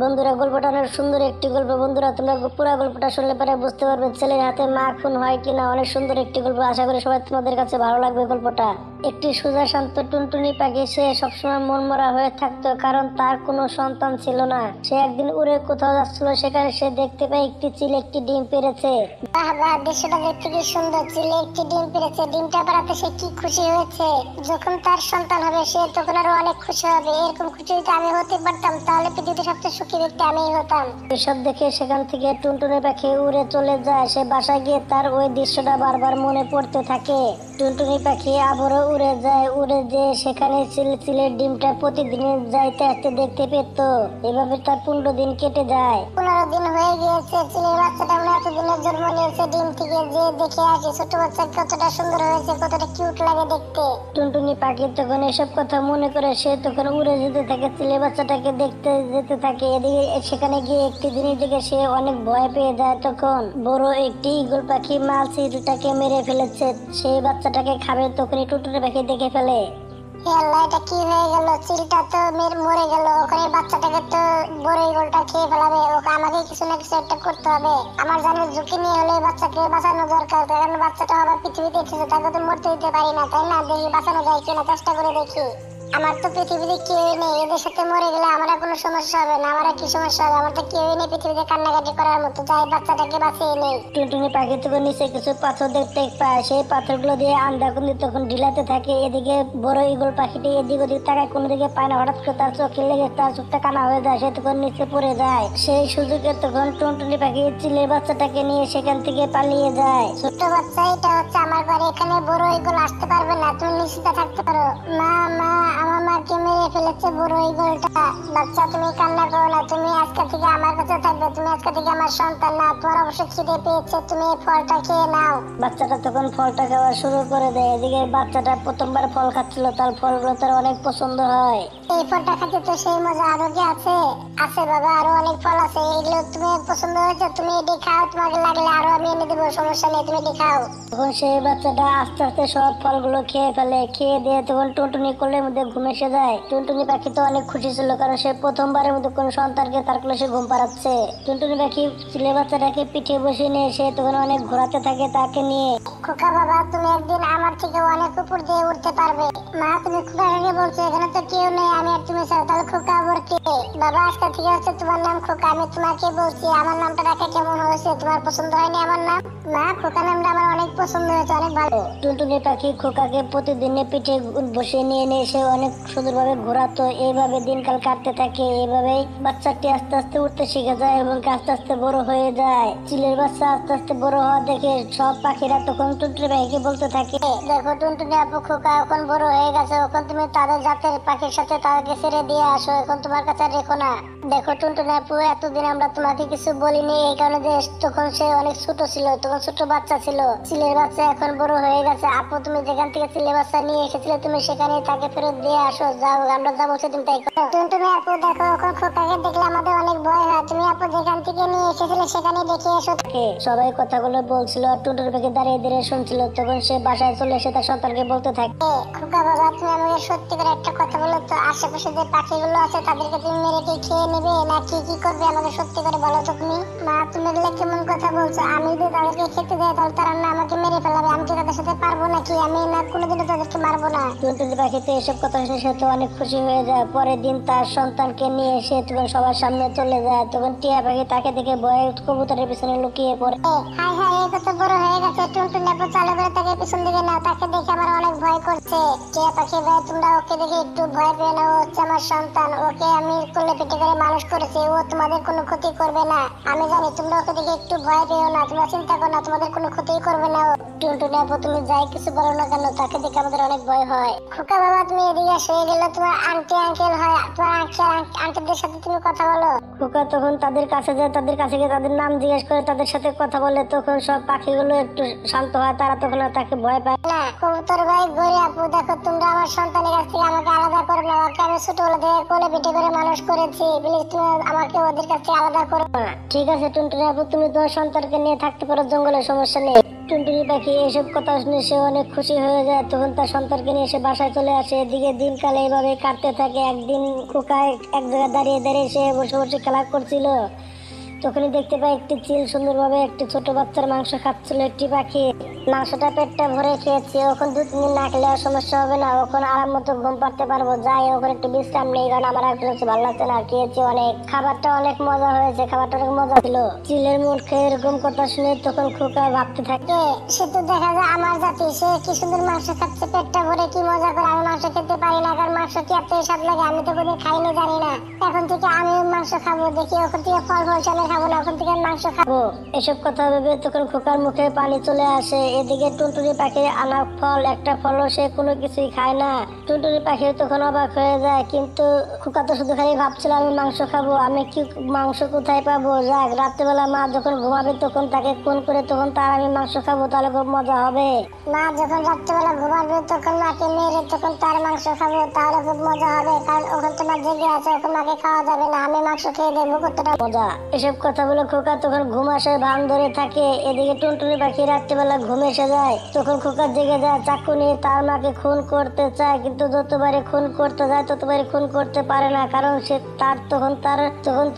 বন্ধুরা, গল্পটা অনেক সুন্দর একটি গল্প। বন্ধুরা, তোমরা পুরো গল্পটা শুনলে পরে বুঝতে পারবে ছেলের হাতে মা খুন হয় কিনা। অনেক সুন্দর একটি গল্প, আশা করি সবাই তোমাদের কাছে ভালো লাগবে গল্পটা। একটি সোজা শান্ত টুনটুনি পাখি, সে সবসময় মনমরা হয়ে থাকতো, কারণ তার কোনো সন্তান ছিল না। সে একদিন উড়ে কোথাও যাচ্ছিল, সেখানে সে দেখতে পায় একটি চিল একটি ডিম পেড়েছে। বাহ বাহ, দৃশ্যটা দেখতে কি সুন্দর। চিলে একটি ডিম পেড়েছে, ডিমটা পাড়াতে সে কি খুশি হয়েছে। যখন তার সন্তান হবে সে তখন আরো অনেক খুশি হবে। এরকম খুশি যদি আমি হতে পারতাম তাহলে পৃথিবীতে সবচেয়ে সুখী ব্যক্তি আমিই হতাম। এসব দেখে সেখান থেকে টুনটুনি পাখি উড়ে চলে যায়। সে বাসায় গিয়ে তার ওই দৃশ্যটা বারবার মনে পড়তে থাকে। টুনটুনি পাখি আবারও উড়ে যায়, উড়ে যেয়ে সেখানে চিলের ডিমটা প্রতিদিন যাইতে আসতে দেখতে পেত। এভাবে তার 15 দিন কেটে যায়। 15 দিন হয়ে গিয়েছে, চিলের বাচ্চাটা আমরা এতদিনের জন্ম নিয়েছে ডিম থেকে। যে দেখে আসি ছোট বাচ্চা কতটা সুন্দর হয়েছে, কতটা কিউট লাগে দেখতে। টুনটুনি পাখি তখন এসব কথা মনে করে সে তখন উড়ে যেতে থাকে, চিলে বাচ্চাটাকে দেখতে যেতে থাকে। এদিকে সেখানে গিয়ে একটি জিনিস দেখে সে অনেক ভয় পেয়ে যায়। তখন বড় একটি ঈগল পাখি মাল চিলটাকে মেরে ফেলেছে, সেই বাচ্চাটাকে খাবে। তখনই টুনটুনি পাখি দেখে ফেলে, হে আল্লাহ, এটা কি হয়ে গেল? চিলটা তো মরে গেল, ওখানে বাচ্চাটাকে তো বড় ঈগলটা খেয়ে ফেলাবে। ওকে আমাকে কিছু না কিছু একটা করতে হবে। আমার জানের ঝুঁকি নিয়ে হলে বাচ্চাকে বাঁচানো দরকার, কারণ বাচ্চাটা আবার পৃথিবীতে এসেছে, তাকে তো মরতে দিতে পারি না, তাই না? দেখি বাঁচানো যায় কিনা, চেষ্টা করে দেখি। আমার তো পৃথিবীতে কেউই নেই, এদের সাথে মরে গেলে আমার কোনো সমস্যা হবে না। আমার কি সমস্যা হবে? আমার তো কেউই নেই পৃথিবীতে কান্নাকাটি করার মতো। যাই বাচ্চাটাকে বাঁচিয়ে নেই। টুনটুনি পাখি তখন নিচে কিছু পাথর দেখতে পায়, সেই পাথরগুলো দিয়ে আন্দাকুন্দি তখন ঢিলাতে থাকে। এদিকে বড় ঈগল পাখিটি এদিক ওদিক তাকায়, কোনো দিকে পায় না। হঠাৎ করে তার চোখে লেগে তার চোখটা কানা হয়ে যায়, সে তখন নিচে পড়ে যায়। সেই সুযোগে তখন টুনটুনি পাখি চিলের বাচ্চাটাকে নিয়ে সেখান থেকে পালিয়ে যায়। ছোট বাচ্চা, এটা হচ্ছে আমার ঘরে, এখানে বড় ঈগল আসতে পারবে না, তুমি নিশ্চিত থাকতে পারো। মা মা, আমার মাকে মেরে ফেলেছে বড় ঈগলটা। বাচ্চা, তুমি কান্না করো না, তুমি আজকে থেকে আমার কাছে থাকবে, তুমি আজকে থেকে আমার সন্তান না। তোমার অবশ্যই খিদে পেয়েছে, তুমি এই ফলটা খেয়ে নাও। বাচ্চাটা তখন ফলটা খাওয়া শুরু করে দেয়। এদিকে বাচ্চাটা প্রথমবার ফল খাচ্ছিল, তার ফলগুলো তার অনেক পছন্দ হয়। এই ফলটা খেতে তো সেই মজা আরো কি আছে? আছে বাবা, আরো অনেক ফল আছে, এগুলো তুমি পছন্দ হয়েছে, তুমি এটি খাও। তোমাকে লাগলে আরো আমি এনে দেবো, সমস্যা নেই, তুমি এটি খাও। তখন সেই বাচ্চাটা আস্তে আস্তে সব ফলগুলো খেয়ে ফেলে। খেয়ে দিয়ে তখন টুনটুনি কোলের মধ্যে ঘুম এসে যায়। টুনটুনি পাখি তো অনেক খুশি ছিল, কারণ সে প্রথমবারের মধ্যে কোন সন্তানকে তার কোলে সে ঘুম পাড়াচ্ছে। টুনটুনি পাখি ছেলে বাচ্চাটাকে পিঠে বসিয়ে নিয়ে সে তখন অনেক ঘোরাতে থাকে তাকে নিয়ে। খোকা বাবা, তুমি একদিন আমার থেকে অনেক উপর দিয়ে উঠতে পারবে। মা, তুমি খোকাকে বলছো, এখানে তো কেউ নেই, আমি আর তুমি ছাড়া, তাহলে খোকা আবার কে? বাবা, আজকে থেকে হচ্ছে তোমার নাম খোকা। আমি তোমাকে বলছি, আমার নামটা রাখা কেমন হয়েছে? তোমার পছন্দ হয়নি আমার নাম? মা, খোকা নামটা আমার অনেক পছন্দ হয়েছে, অনেক ভালো। টুনটুনি পাখি খোকাকে প্রতিদিনে পিঠে বসিয়ে নিয়ে নিয়ে সে অনেক সুন্দরভাবে ঘোরাতো। এইভাবে দিনকাল কাটতে থাকে। এইভাবেই বাচ্চাটি আস্তে আস্তে উঠতে শিখে যায় এবং আস্তে আস্তে বড় হয়ে যায়। চিলের বাচ্চা আস্তে আস্তে বড় হওয়া দেখে সব পাখিরা তখন টুনটুনি পাখিকে বলতে থাকে, দেখো টুনটুনি আপু, খোকা এখন বড় হয়ে গেছে, এখন তুমি তাদের জাতের পাখির সাথে তাদেরকে ছেড়ে দিয়ে আসো, এখন তোমার কাছে আর রেখো না। দেখো টুনটুনি আপু, এতদিন আমরা তোমাকে কিছু বলিনি, এই কারণে যে তখন সে অনেক ছোট ছিল, তখন ছোট বাচ্চা ছিল। চিলের বাচ্চা এখন বড় হয়ে গেছে। আপু, তুমি যেখান থেকে চিলের বাচ্চা নিয়ে এসেছিলে তুমি সেখানে তাকে ফেরত দিয়ে আসো। যাও, আমরা যা বলছি তুমি তাই করো। টুনটুনি আপু, দেখো এখন খোকাকে দেখলে আমাদের অনেক ভয় হয়, তুমি আপু যেখান থেকে নিয়ে এসেছিলে সেখানে দেখে এসো। সবাই কথাগুলো বলছিল আর টুনটুনি পাখি দাঁড়িয়ে দাঁড়িয়ে শুনছিল। তখন সে বাসায় চলে এসে তার সন্তানকে বলতে থাকে, খোকা বাবা, তুমি আমাকে সত্যি করে একটা কথা বলো তো, আশেপাশে যে পাখিগুলো আছে তাদেরকে তুমি মেরে কি খেয়ে নেবে না কি করবে? আমাকে সত্যি করে বলো তো তুমি। মা, তুমি এগুলো কেমন কথা বলছো? আমি যদি তাদেরকে খেতে দেয় তাহলে তারা না আমাকে মেরে ফেলাবে। আমি কি তাদের সাথে পারবো নাকি? আমি না কোনোদিনও তাদেরকে মারবো না। টুনটুনি পাখি তো এসব কথা শুনে সে তো অনেক খুশি হয়ে যায়। পরের দিন তার সন্তানকে নিয়ে এসে তখন সবার সামনে চলে যায়। তখন টিয়া পাখি তাকে দেখে ভয়ে কবুতরের পিছনে লুকিয়ে পড়ে। হাই হাই, এই কত বড় হয়ে গেছে। টুনটুনি আপু, চালু করে তাকে পিছন দিকে নাও, তাকে দেখে আমার অনেক ভয় করছে। টিয়া পাখি ভাই, তোমরা ওকে দেখে একটু ভয় পেও না, ও হচ্ছে আমার সন্তান, ওকে আমি কোলে পিঠে করে মানুষ করেছি, ও তোমাদের কোনো ক্ষতি করবে না। আমি জানি তোমরা ওকে দেখে একটু ভয় পেও না, তোমরা চিন্তা করো না, তোমাদের কোনো ক্ষতি করবে না ও। টুনটুনি আপু, তুমি যাই কিছু বলো না কেন, তাকে দেখে আমাদের অনেক ভয় হয়। খোকা বাবা, তুমি এদিকে আসো, গেলে তোমার আন্টি আঙ্কেল হয়, তোমার আঙ্কেলদের সাথে তুমি কথা বলো। খোকা তখন তাদের কাছে যায়, তাদের কাছে গিয়ে তাদের নাম জিজ্ঞেস করে তাদের সাথে কথা বলে। তখন সব পাখিগুলো একটু শান্ত হয়, তারা তখন আর তাকে ভয় পায় না। কবুতর ভাই, গরি আপু, দেখো তোমরা আমার সন্তানের কাছ থেকে আমাকে আলাদা করো না, ওকে আমি ছোটবেলা থেকে কোলে পিঠে করে মানুষ করেছি, প্লিজ তুমি আমাকে ওদের কাছ থেকে আলাদা করো না। ঠিক আছে টুনটুনি আপু, তুমি তোমার সন্তানকে নিয়ে থাকতে পারো জঙ্গলে, সমস্যা নেই। টুনটুনি পাখি এসব কথা শুনে সে অনেক খুশি হয়ে যায়। তখন তার সন্তানকে নিয়ে সে বাসায় চলে আসে। এদিকে দিনকাল এইভাবে কাটতে থাকে। একদিন খোকা এক জায়গায় দাঁড়িয়ে দাঁড়িয়ে সে বসে বসে খেলা করছিল। তখনই দেখতে পায় একটি চিল সুন্দরভাবে একটি ছোট বাচ্চার মাংস খাচ্ছিল একটি পাখি। মাংসটা পেটটা ভরে খেয়েছে, ওখান 2-3 দিন না খেলে আর সমস্যা হবে না, ওখানে আরাম মতো ঘুম পাড়তে পারবো। যাই ওখানে একটু বিশ্রাম নেই, কারণ আমার আর কিছু ভালো লাগছে না, খেয়েছি অনেক। খাবারটা অনেক মজা হয়েছে, খাবারটা অনেক মজা ছিল। চিলের মুখে এরকম কথা শুনে তখন খোকা ভাবতে থাকে, সে তো দেখা যায় আমার জাতি, সে কি সুন্দর মাংস খাচ্ছে পেটটা ভরে, কি মজা করে। আমি মাংস খেতে পারি না, কারণ মাংস কি এত স্বাদ লাগে আমি তো কোনোদিন খাইনি, জানি না। এখন থেকে আমি মাংস খাবো, দেখি ওখান থেকে ফল ফল চালে খাবো না, ওখান থেকে মাংস খাবো। এসব কথা ভেবে তখন খোকার মুখে পানি চলে আসে। এদিকে টুনটুনি পাখি আনা ফল, একটা ফলও সে কোনো কিছুই খায় না। টুনটুনি পাখি তখন অবাক হয়ে যায়, কিন্তু খোকা তো শুধু খালি ভাবছিল আমি মাংস খাবো, আমি কি মাংস কোথায় পাবো। যাক, রাত্রেবেলা মা যখন ঘুমাবে তখন তাকে ফোন করে তখন তার আমি মাংস খাবো, তাহলে খুব মজা হবে। মা যখন রাত্রেবেলা ঘুমাবে তখন মাকে মেরে তখন তার মাংস খাবো, তাহলে খুব মজা হবে, কারণ ওখানে তোমার জেগে আছে, ওখানে মাকে খাওয়া যাবে না, আমি মাংস খেয়ে দেখবো কতটা মজা। এসব কথা বলে খোকা তখন ঘুম আসার ভান ধরে থাকে। এদিকে টুনটুনি পাখি রাত্রেবেলা ঘুম এসে যায়। তখন খোকা জেগে যায়, চাকু নিয়ে তার মাকে খুন করতে চায়, কিন্তু যতবারে খুন করতে যায় ততবারে খুন করতে পারে না, কারণ সে তখন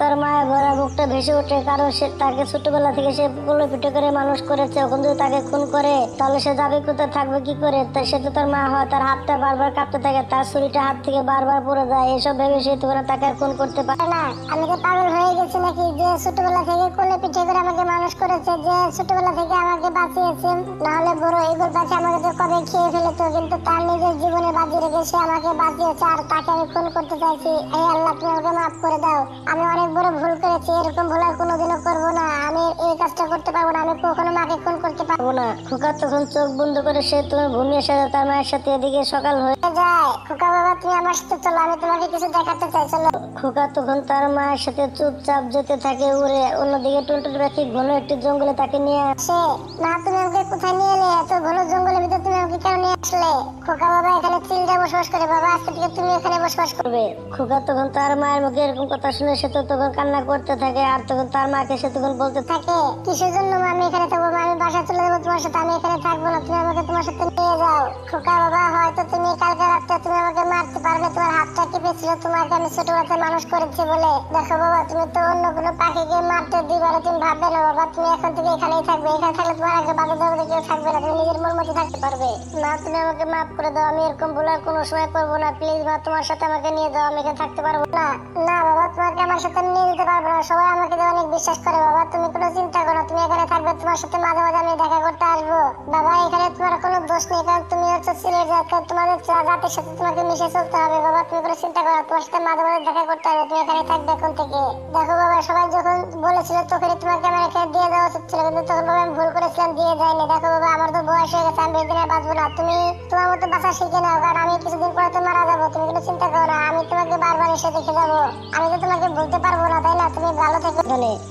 তার মায়ের ভরা বুকটা ভেসে ওঠে, কারণ সে তাকে ছোটবেলা থেকে সে কোলে পিঠে করে মানুষ করেছে। এখন যদি তাকে খুন করে তাহলে সে যাবে কোথায়, থাকবে কি করে। তাই সে তো তার মা হয়, তার হাতটা বারবার কাঁপতে থাকে, তার ছুরিটা হাত থেকে বারবার পড়ে যায়। এসব ভেবে সে তখন তাকে আর খুন করতে পারে না। আমি তো পাগল হয়ে গেছি নাকি, যে ছোটবেলা থেকে কোলে পিঠে করে আমাকে মানুষ করেছে, যে ছোটবেলা থেকে আমাকে বাঁচিয়েছে, নাহলে বড় এগুলো পাখি আমাকে তো কবে খেয়ে ফেলেতো, কিন্তু তার নিজের জীবনে বাজি রেখে সে আমাকে বাঁচিয়েছে, আর তাকে আমি খুন করতে চাইছি। এই আল্লাহ, তুমি আমাকে মাফ করে দাও, আমি অনেক বড় ভুল করেছি, এরকম ভুল আর কোনোদিনও করবো না, আমি এই কাজটা করতে পারবো না, আমি কখনো মাকে খুন করতে পারবো না। খোকা তখন চোখ বন্ধ করে সে তোমার ঘুমিয়ে সাথে তার মায়ের সাথে। এদিকে সকাল হয়ে যায়। খোকা বাবা, তুমি আমার সাথে চলো, আমি তোমাকে কিছু দেখাতে চাই, চলো। খোকা তখন তার মায়ের সাথে চুপচাপ যেতে থাকে উড়ে। অন্যদিকে টুনটুনি পাখি ঘন একটি জঙ্গলে তাকে নিয়ে আসে। মা, তুমি আমাকে কোথায় নিয়ে এলে? এত ঘন জঙ্গলের ভিতর তুমি আমাকে কেন নিয়ে আসলে? খোকা বাবা এখানে চিলটা বসবাস করে, বাবা আজকে থেকে তুমি এখানে বসবাস করবে। খোকা তখন তার মায়ের মুখে এরকম কথা শুনে সে তো তখন কান্না করতে থাকে, আর তখন তার মাকে সে তখন বলতে থাকে, কিসের জন্য মা আমি এখানে থাকবো? আমি বাসায় চলে যাবো তোমার সাথে, আমি এখানে থাকবো না, তুমি আমাকে তোমার সাথে নিয়ে যাও। খোকা বাবা, হয়তো তুমি কালকে রাতে তুমি আমাকে মারতে পারবে, তোমার হাতটা কেঁপেছিল, তোমাকে আমি ছোটবেলাতে মানুষ করেছি বলে। দেখো বাবা, তুমি তো অন্য কোনো পাখিকে মারতে দিবারে তুমি ভাববে না বাবা, তুমি এখন থেকে এখানেই থাকবে, এখানে থাকলে তোমার আগে বাধা দেওয়া কেউ থাকবে না, তুমি নিজের মন মতো থাকতে পারবে। মা, তুমি আমাকে মাফ করে দাও, আমি এরকম ভুল আর কোনো সময় করবো না, প্লিজ মা, তোমার সাথে আমাকে নিয়ে যাও, আমি এখানে থাকতে পারবো না। না বাবা, তোমাকে আমার সাথে নিয়ে যেতে পারবো না, সবাই আমাকে অনেক বিশ্বাস করে বাবা, তুমি কোনো চিন্তা করো, তুমি এখানে থাকবে, তোমার সাথে মাঝে মাঝে আমি দেখা করতে আসবো। বাবা, এখানে তোমার কোনো দোষ নেই, কারণ তুমি হচ্ছে সিলেট জাত, তোমাদের জাতির সাথে তোমাকে মিশে চলতে হবে বাবা, তুমি কোনো চিন্তা করো, তোমার সাথে মাঝে মাঝে দেখা করতে হবে, তুমি এখানে থাকবে এখন থেকে। দেখো বাবা, সবাই যখন বলেছিল তখন তোমাকে আমার এখানে দিয়ে দেওয়া উচিত ছিল, কিন্তু তখন বাবা আমি ভুল করেছিলাম, দিয়ে যাইনি। দেখো বাবা, আমার তো বয়স হয়ে গেছে, আমি বেশি দিন আর বাঁচবো না, তুমি তোমার মতো বাঁচা শিখে নাও, কারণ আমি কিছুদিন পরে তো মারা যাবো, তুমি কোনো চিন্তা করো না, আমি তোমাকে বারবার এসে দেখে যাবো, আমি তো তোমাকে বলতে পারবো না, তাই না? তুমি ভালো থেকো।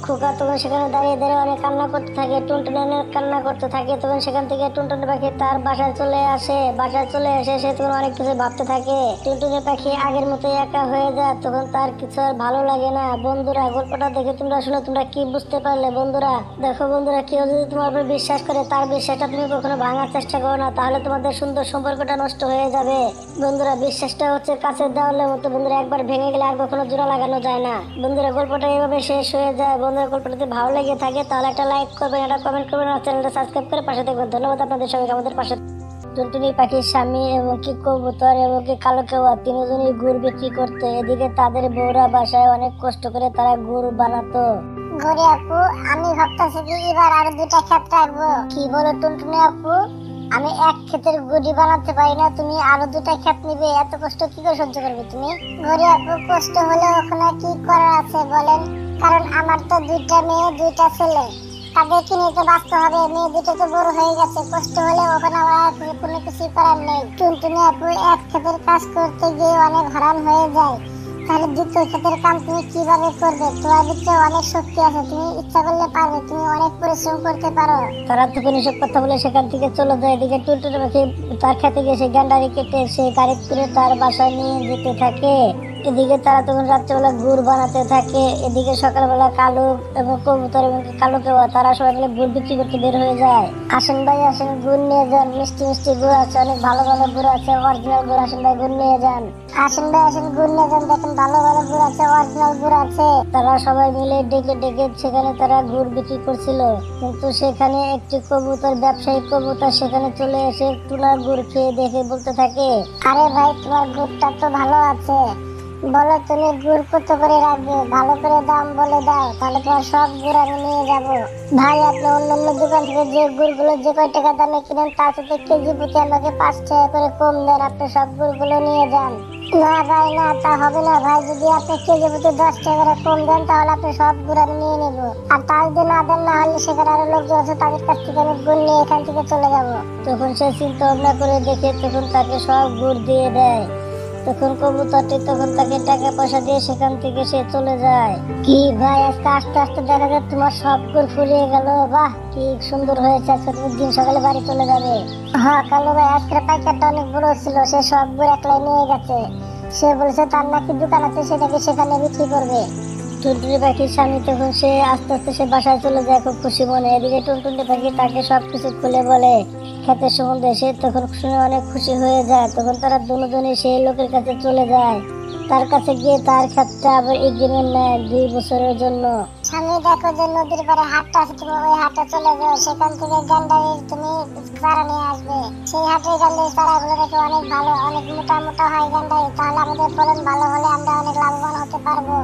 খোকা তখন সেখানে দাঁড়িয়ে দাঁড়িয়ে অনেক কান্না করতে থাকে, টুনটুনি অনেক কান্না করতে থাকে। তখন সেখান থেকে টুনটুনি পাখি তার বাসায় চলে আসে। বাসায় চলে এসে সে তখন অনেক কিছু ভাবতে থাকে। টুনটুনি পাখি আগের মতো একা হয়ে যায়, তখন তার কিছু আর ভালো লাগে না। বন্ধুরা, গল্পটা দেখে তোমরা শুনে তোমরা কি বুঝতে পারলে? বন্ধুরা দেখো, বন্ধুরা, কেউ যদি তোমার উপর বিশ্বাস করে তার বিশ্বাসটা তুমি কখনো ভাঙার চেষ্টা করো না, তাহলে তোমাদের সুন্দর সম্পর্কটা নষ্ট হয়ে যাবে। বন্ধুরা, বিশ্বাসটা হচ্ছে কাছের দেওয়ালের মতো, বন্ধুরা, একবার ভেঙে গেলে আর কখনো জোড়া লাগানো যায় না। বন্ধুরা, গল্পটা এইভাবে শেষ হয়ে যায়। বন্ধুরা, গল্পটা যদি ভালো লেগে থাকে তাহলে একটা লাইক করবেন, একটা কমেন্ট করবেন, আর চ্যানেলটা সাবস্ক্রাইব করে পাশে থাকবেন। ধন্যবাদ আপনাদের সবাইকে আমাদের পাশে। টুনটুনি পাখির স্বামী এবং কি কবুতর এবং কি কালো কেওয়া তিনজনই গুড় বিক্রি করতো। এদিকে তাদের বউরা বাসায় অনেক কষ্ট করে তারা গুড় বানাতো। গরি আপু, আমি ভাবতেছি কি এবার আর দুটা ক্ষেত রাখবো। কি বলো টুনটুনি আপু? আমি এক ক্ষেতের গুড়ি বানাতে পারি না, তুমি আরো দুটা ক্ষেত নিবে? এত কষ্ট কি করে সহ্য করবে তুমি? গরি আপু, কষ্ট হলে ওখানে কি করার আছে বলেন, কারণ আমার তো দুইটা মেয়ে দুইটা ছেলে, তাদেরকে নিয়ে তো বাঁচতে হবে, মেয়ে দুটো তো বড় হয়ে গেছে, কষ্ট হলে ওখানে আমার কোনো কিছু করার নেই। টুনটুনি আপু, এক ক্ষেতের কাজ করতে গিয়ে অনেক হরান হয়ে যায়, তাহলে দ্বিতীয় ক্ষেতের কাম তুমি কিভাবে করবে? তোমার ভিতরে অনেক শক্তি আছে, তুমি ইচ্ছা করলে পারবে, তুমি অনেক পরিশ্রম করতে পারো। তারা তখন এসব কথা বলে সেখান থেকে চলে যায়। এদিকে টুনটুনি পাখি তার খেতে গিয়ে সে গান্ডারি কেটে সে গাড়ি করে তার বাসায় নিয়ে যেতে থাকে। এদিকে তারা তখন রাত্রেবেলা গুড় বানাতে থাকে। এদিকে সকালবেলা কালু এবং কবুতর এবং কালুকে তারা সবাই মিলে গুড় বিক্রি করতে বের হয়ে যায়। আসেন ভাই আসেন, গুড় নিয়ে যান, মিষ্টি মিষ্টি গুড় আছে, অনেক ভালো ভালো গুড় আছে, অরিজিনাল গুড়। আসেন ভাই গুড় নিয়ে যান। আসেন ভাই আসেন, গুড় নিয়ে যান, দেখেন ভালো ভালো গুড় আছে, অরিজিনাল গুড় আছে। তারা সবাই মিলে ডেকে ডেকে সেখানে তারা গুড় বিক্রি করছিল। কিন্তু সেখানে একটি কবুতর, ব্যবসায়ী কবুতর সেখানে চলে এসে টুনার গুড় খেয়ে দেখে বলতে থাকে, আরে ভাই তোমার গুড়টা তো ভালো আছে, বলো তুমি গুড় কত করে রাখবে, ভালো করে দাম বলে দাও, তাহলে তোমার সব গুড় আমি নিয়ে যাব। ভাই আপনি অন্যান্য দোকান থেকে যে গুড়গুলো যে কয় টাকা দামে কিনেন তার সাথে কেজি প্রতি আমাকে 5 টাকা করে কম দেন, আপনি সব গুড়গুলো নিয়ে যান। না ভাই না, তা হবে না ভাই, যদি আপনি কেজি প্রতি 10 টাকা করে কম দেন তাহলে আপনি সব গুড় আমি নিয়ে নেব। আর তা যদি না দেন, না হলে সেখানে আরো লোকজন আছে, তাদের কাছ থেকে আমি গুড় নিয়ে এখান থেকে চলে যাব। তখন সে চিন্তা ভাবনা করে দেখে তখন তাকে সব গুড় দিয়ে দেয়। তখন কবুতরটি তখন তাকে টাকা পয়সা দিয়ে সেখান থেকে সে চলে যায়। কি ভাই আজকে আস্তে আস্তে দেখা যায় তোমার সব গুড় ফুরিয়ে গেল, বাহ কি সুন্দর হয়েছে, আজকে তুমি দিন সকালে বাড়ি চলে যাবে। হ্যাঁ কালু ভাই, আজকে পাইকারটা অনেক বড় ছিল, সে সব গুড় একলাই নিয়ে গেছে। সে বলেছে তার নাকি দোকান আছে, সেটাকে সেখানে বিক্রি করবে। টুনটুনি পাখির স্বামী তখন সে আস্তে আস্তে সে বাসায় চলে যায় খুব খুশি মনে। এদিকে টুনটুনি পাখি তাকে সবকিছু খুলে বলে ক্ষেতের সম্বন্ধে। সে তখন শুনে অনেক খুশি হয়ে যায়। তখন তারা দুজনে সেই লোকের কাছে চলে যায়। তার কাছে গিয়ে তার ক্ষেতটা আবার এগ্রিমেন্ট নেয় 2 বছরের জন্য। স্বামী দেখো যে নদীর পাড়ে হাটটা আছে, তুমি ওই হাটে চলে যাও, সেখান থেকে গান্ডারির তুমি চারা নিয়ে আসবে। সেই হাটে গান্ডারির চারাগুলো দেখে অনেক ভালো, অনেক মোটা মোটা হয় গান্ডারি, তাহলে আমাদের ফলন ভালো হলে আমরা অনেক লাভবান হতে পারবো।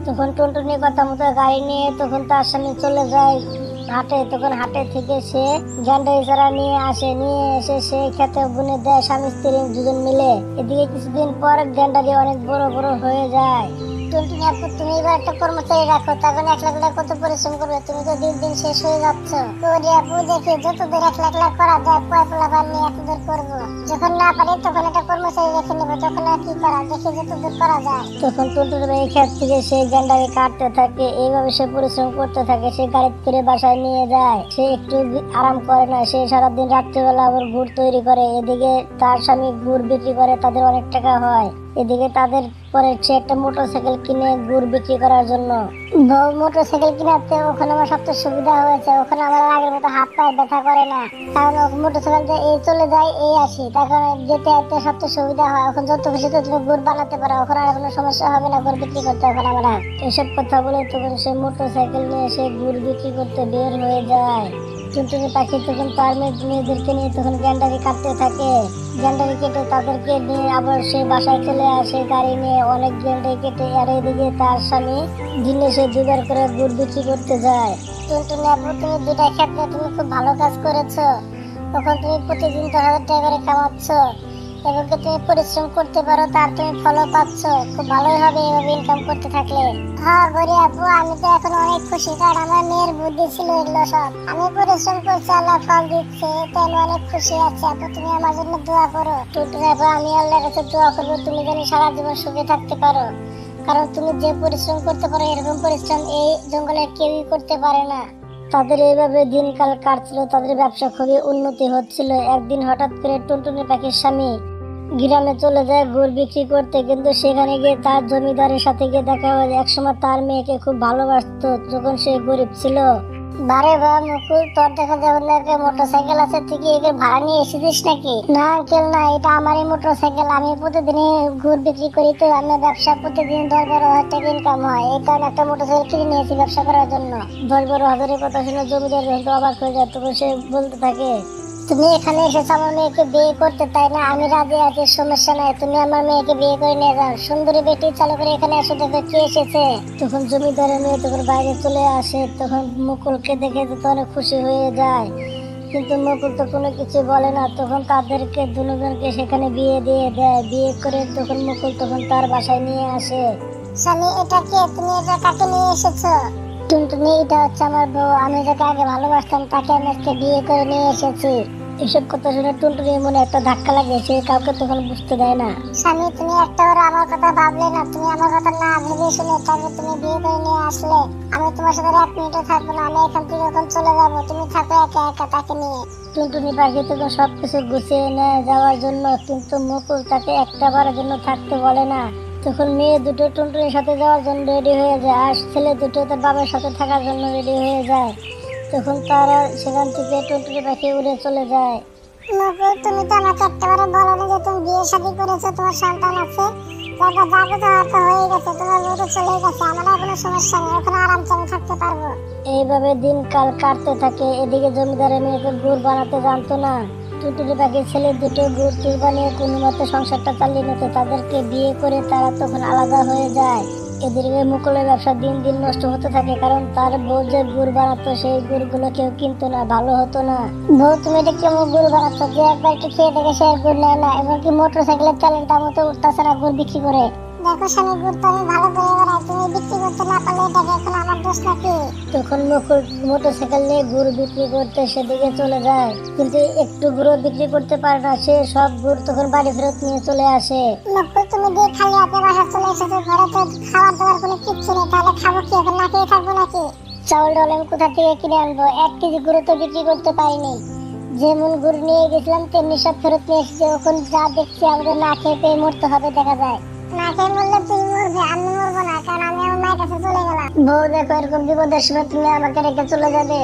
তখন টুনটুনির কথা মতো গাড়ি নিয়ে তখন তার সামনে চলে যায় হাটে। তখন হাটে থেকে সে গান্ডারি চারা নিয়ে আসে, নিয়ে এসে সে খেতে বুনে দেয় স্বামী স্ত্রী দুজন মিলে। এদিকে কিছুদিন পর গান্ডারি অনেক বড় বড় হয়ে যায়। টুনটুনি আপু তুমি এবার একটা কর্মচারী রাখো, তখন 1 লাখ লাখ কত পরিশ্রম করবে, তুমি তো দিন দিন শেষ হয়ে যাচ্ছ। ওরে আপু দেখি যতদূর 1 লাখ লাখ করা যায় কয় পোলা পান নিয়ে এতদূর করবো, যখন না পারি তখন একটা কর্মচারী রেখে নেবো, তখন আর কি করা, দেখি যতদূর করা যায়। তখন টুনটুনি এই ক্ষেত থেকে সেই গান্ডারি কাটতে থাকে। এইভাবে সে পরিশ্রম করতে থাকে। সে গাড়ি করে বাসায় নিয়ে যায়। সে একটু আরাম করে না, সে সারাদিন রাত্রিবেলা আবার গুড় তৈরি করে। এদিকে তার স্বামী গুড় বিক্রি করে, তাদের অনেক টাকা হয়। এদিকে তাদের পরে সে একটা মোটরসাইকেল কিনে গুড় বিক্রি করার জন্য। বউ মোটরসাইকেল কিনাতে ওখানে আমার সবচেয়ে সুবিধা হয়েছে, ওখানে আমার আগের মতো হাত পায়ে ব্যথা করে না, কারণ মোটরসাইকেল দিয়ে এই চলে যায় এই আসি, তখন যেতে যেতে সবচেয়ে সুবিধা হয়। এখন যত খুশি তো তুমি গুড় বানাতে পারো, ওখানে আর কোনো সমস্যা হবে না গুড় বিক্রি করতে। ওখানে আমরা এসব কথা বলে তখন সে মোটরসাইকেল নিয়ে সে গুড় বিক্রি করতে বের হয়ে যায়। টুনটুনি পাখি তখন তার মেয়েদেরকে নিয়ে তখন গ্যান্ডারি কাটতে থাকে। গ্যান্ডারি কেটে তাদেরকে নিয়ে আবার সে বাসায় চলে আসে গাড়ি নিয়ে। অনেক গ্যান্ডারি কেটে আর এদিকে তার স্বামী দিনে সে 2 বার করে গুড় বিক্রি করতে যায়। টুনটুনি আপু তুমি 2টা ক্ষেত্রে তুমি খুব ভালো কাজ করেছো, তখন তুমি প্রতিদিন 10,000 টাকা করে কামাচ্ছ এবং তুমি পরিশ্রম করতে পারো, তার তুমি ফলও পাচ্ছ, খুব ভালোই হবে এভাবে ইনকাম করতে থাকলে। হ্যাঁ গরি আপু, আমি তো এখন অনেক খুশি, কারণ আমার মেয়ের বুদ্ধি ছিল এগুলো সব, আমি পরিশ্রম করছি, আল্লাহ ফল দিচ্ছে, এতে আমি অনেক খুশি আছি। আপু তুমি আমার জন্য দোয়া করো। টুনটুনি আপু আমি আল্লাহর কাছে দোয়া করবো তুমি যেন সারা জীবন সুখে থাকতে পারো, কারণ তুমি যে পরিশ্রম করতে পারো এরকম পরিশ্রম এই জঙ্গলে কেউই করতে পারে না। তাদের এইভাবে দিনকাল কাটছিল। তাদের ব্যবসা খুবই উন্নতি হচ্ছিল। একদিন হঠাৎ করে টুনটুনি পাখির স্বামী গ্রামে চলে যায় গুড় বিক্রি করতে। কিন্তু সেখানে গিয়ে তার জমিদারের সাথে গিয়ে দেখা হয় একসময় তার মেয়েকে খুব ভালোবাসতো যখন সে গরিব ছিল। বারে বা মুকুল, তোর দেখা যায় একটা মোটরসাইকেল আছে, তুই কি একে ভাড়া নিয়ে এসেছিস নাকি? না আঙ্কেল না, এটা আমারই মোটরসাইকেল, আমি প্রতিদিন গুড় বিক্রি করি, তো আমার ব্যবসা প্রতিদিন 10-12 হাজার টাকা ইনকাম হয়, এই কারণে একটা মোটরসাইকেল কিনে নিয়েছি ব্যবসা করার জন্য। 10-12 হাজারের কথা শুনে জমিদার যখন অবাক হয়ে যায় তখন সে বলতে থাকে, তুমি এখানে এসেছো আমার মেয়েকে বিয়ে করতে, তাই না? আমি রাজি আছি, সমস্যা নাই, তুমি আমার মেয়েকে বিয়ে করে নিয়ে যাও। সুন্দরী বেটি চালু করে এখানে এসে দেখো কে এসেছে। তখন জমিদারের মেয়ে তখন বাইরে চলে আসে। তখন মুকুলকে দেখে তো অনেক খুশি হয়ে যায়, কিন্তু মুকুল তো কোনো কিছু বলে না। তখন তাদেরকে দুজনকে সেখানে বিয়ে দিয়ে দেয়। বিয়ে করে তখন মুকুল তখন তার বাসায় নিয়ে আসে। স্বামী এটা কে, তুমি এটা কাকে নিয়ে এসেছো? টুনটুনি এটা হচ্ছে আমার বউ, আমি যাকে আগে ভালোবাসতাম তাকে আমি আজকে বিয়ে করে নিয়ে এসেছি। এসব কথা শুনে টুনটুনির মনে একটা ধাক্কা লাগে। সে কাউকে তখন বুঝতে দেয় না। স্বামী তুমি একটা বার আমার কথা ভাবলে না, তুমি আমার কথা না ভেবে শুনে তাকে তুমি বিয়ে করে নিয়ে আসলে, আমি তোমার সাথে 1 মিনিটও থাকবো না, আমি এখান থেকে এখন চলে যাবো, তুমি থাকো একা একা তাকে নিয়ে। টুনটুনি পাখি তখন সবকিছু গুছিয়ে নেয় যাওয়ার জন্য, কিন্তু মুকুল তাকে একটা বারের জন্য থাকতে বলে না। তখন মেয়ে দুটো টুনটুনির সাথে যাওয়ার জন্য রেডি হয়ে যায়, আর ছেলে দুটো তার বাবার সাথে থাকার জন্য রেডি হয়ে যায়। তখন তারা সেখান থেকে টুনটুনি পাখি উড়ে চলে যায়। মুকুল, তুমি তো আমাকে একবারে বলোনি যে তুমি বিয়ে শাদী করেছো, তোমার সন্তান আছে। দেখো যা কিছু হওয়ার তো হয়ে গেছে, তোমার বউ তো চলে গেছে, আমার আর কোনো সমস্যা নেই, ওখানে আরামসে আমি থাকতে পারবো। এইভাবে দিনকাল কাটতে থাকে। এদিকে জমিদারের মেয়ে তো গুড় বানাতে জানতো না। টুনটুনি পাখির ছেলে দুটো গুড় টুর বানিয়ে কোনো মতে সংসারটা চালিয়ে নিত। তাদেরকে বিয়ে করে তারা তখন আলাদা হয়ে যায়। এদিকে মুকুলের ব্যবসা দিন দিন নষ্ট হতে থাকে, কারণ তার বউ যে গুড় বানাতো সেই গুড়গুলো কেউ কিনতো না, ভালো হতো না। বউ, তুমি এটা কেমন গুড় বানাচ্ছ? যে একবার একটু খেয়ে দেখে সে গুড় নেয় না, এমনকি মোটর সাইকেলের চালের মতো উঠতেছে না গুড় বিক্রি করে। দেখো স্বামী, গুড় তো আমি ভালো করে বানাই, তুমি বিক্রি করতে না পারলে এটাকে এখন আমার দোষ নাকি? তখন মুকুল মোটরসাইকেল নিয়ে গুড় বিক্রি করতে সেদিকে চলে যায়, কিন্তু একটু গুড়ও বিক্রি করতে পারে না। সে সব গুড় তখন বাড়ি ফেরত নিয়ে চলে আসে। মুকুল, তুমি দিয়ে খালি হাতে বাসা চলে এসেছো, ঘরে তো খাবার দাবার কোনো কিচ্ছু নেই, তাহলে খাবো কি? এখন না খেয়ে থাকবো নাকি? চাউল ডাল আমি কোথা থেকে কিনে আনবো? 1 কেজি গুঁড়ো তো বিক্রি করতে পারিনি। যেমন গুড় নিয়ে গেছিলাম তেমনি সব ফেরত নিয়ে এসেছি। এখন যা দেখছি আমাদের না খেয়ে পেয়ে মরতে হবে দেখা যায়। না খেয়ে মরলে তুমি মরবে, আমি মরবো না, কারণ আমি আমার মায়ের কাছে চলে গেলাম। বউ, দেখো এরকম বিপদের সময় তুমি আমাকে রেখে চলে যাবে?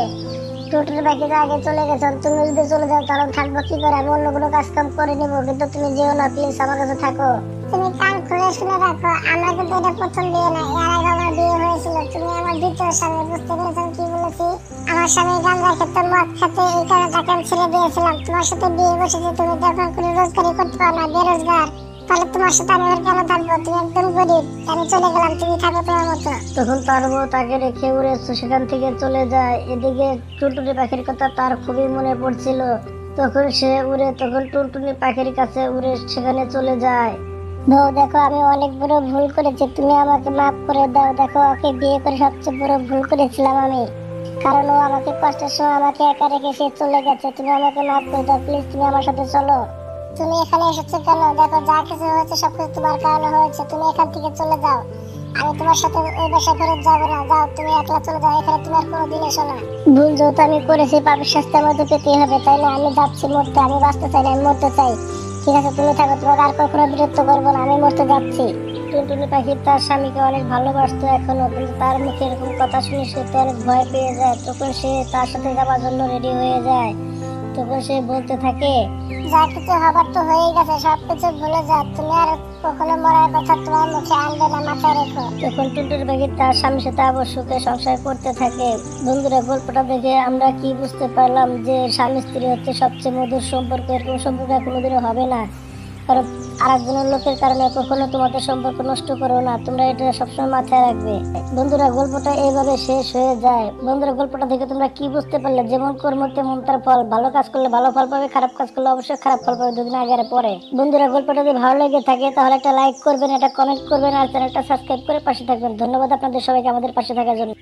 টুনটুনি পাখি তো আগে চলে গেছে, তুমি যদি চলে যাও তাহলে থাকবো কি করে? আমি অন্য কোনো কাজ কাম করে নিবো, কিন্তু তুমি যেও না, প্লিজ আমার কাছে থাকো। তুমি কান খুলে শুনে রাখো, আমার কিন্তু এটা প্রথম বিয়ে না, এর আগে আমার বিয়ে হয়েছিল। তুমি আমার দ্বিতীয় স্বামী, বুঝতে পেরেছেন কি বলেছি? আমার স্বামী গাঁজা খেত, মদ খেতে, এই কারণে তাকে আমি ছেড়ে দিয়েছিলাম। তোমার সাথে বিয়ে বসেছে, তুমি যখন কোনো রোজগারি করতে পারো না, বেরোজগার, তাহলে তোমার সাথে আমি আর কেন থাকবো? তুমি একদম গরিব, আমি চলে গেলাম, তুমি থাকো তোমার মতো। তখন তার বউ তাকে রেখে উড়ে সেখান থেকে চলে যায়। এদিকে টুনটুনি পাখির কথা তার খুবই মনে পড়ছিল। তখন সে উড়ে তখন টুনটুনি পাখির কাছে উড়ে সেখানে চলে যায়। বউ, দেখো আমি অনেক বড় ভুল করেছি, তুমি আমাকে মাফ করে দাও। দেখো, ওকে বিয়ে করে সবচেয়ে বড় ভুল করেছিলাম আমি, কারণ ও আমাকে কষ্টের সময় আমাকে একা রেখে সে চলে গেছে। তুমি আমাকে মাফ করে দাও প্লিজ, তুমি আমার সাথে চলো। তুমি এখানে এসেছো কেন? দেখো যা কিছু হয়েছে সবকিছু তোমার কারণে হয়েছে, তুমি এখান থেকে চলে যাও। আমি তোমার সাথে ওই বাসায় ফেরত যাবো না, যাও তুমি একলা চলে যাও, এখানে তুমি আর কোনোদিন এসো না। ভুল যেহেতু আমি করেছি, পাপের শাস্তি আমাদের পেতেই হবে, তাই না? আমি যাচ্ছি মরতে, আমি বাঁচতে চাই না, আমি মরতে চাই। ঠিক আছে, তুমি থাকো, তোমাকে আর কখনো বিরক্ত করবো না, আমি মরতে যাচ্ছি। টুনটুনি পাখি তার স্বামীকে অনেক ভালোবাসতো এখনো, কিন্তু তার মুখে এরকম কথা শুনে সে তো অনেক ভয় পেয়ে যায়। তখন সে তার সাথে যাওয়ার জন্য রেডি হয়ে যায়। তখন সে বলতে থাকে, যা কিছু হবার তো হয়ে গেছে, সবকিছু ভুলে যাও, তুমি আর কখনো মরার কথা তোমার মুখে আনবে না, মাথায় রেখো। তখন টুনটুনি পাখি তার স্বামীর সাথে আবার সুখে সংসার করতে থাকে। বন্ধুরা, গল্পটা দেখে আমরা কি বুঝতে পারলাম? যে স্বামী স্ত্রী হচ্ছে সবচেয়ে মধুর সম্পর্ক। এরকম সম্পর্ক কোনোদিনও হবে না, কারণ আরেকজনের লোকের কারণে কখনো তোমাদের সম্পর্ক নষ্ট করো না। তোমরা এটা সবসময় মাথায় রাখবে। বন্ধুরা, গল্পটা এইভাবে শেষ হয়ে যায়। বন্ধুরা, গল্পটা দেখে তোমরা কি বুঝতে পারলে? যেমন কর্ম তেমন তার ফল। ভালো কাজ করলে ভালো ফল পাবে, খারাপ কাজ করলে অবশ্যই খারাপ ফল পাবে, দুদিন আগে আর পরে। বন্ধুরা, গল্পটা যদি ভালো লেগে থাকে তাহলে একটা লাইক করবেন, একটা কমেন্ট করবেন, আর চ্যানেলটা সাবস্ক্রাইব করে পাশে থাকবেন। ধন্যবাদ আপনাদের সবাইকে আমাদের পাশে থাকার জন্য।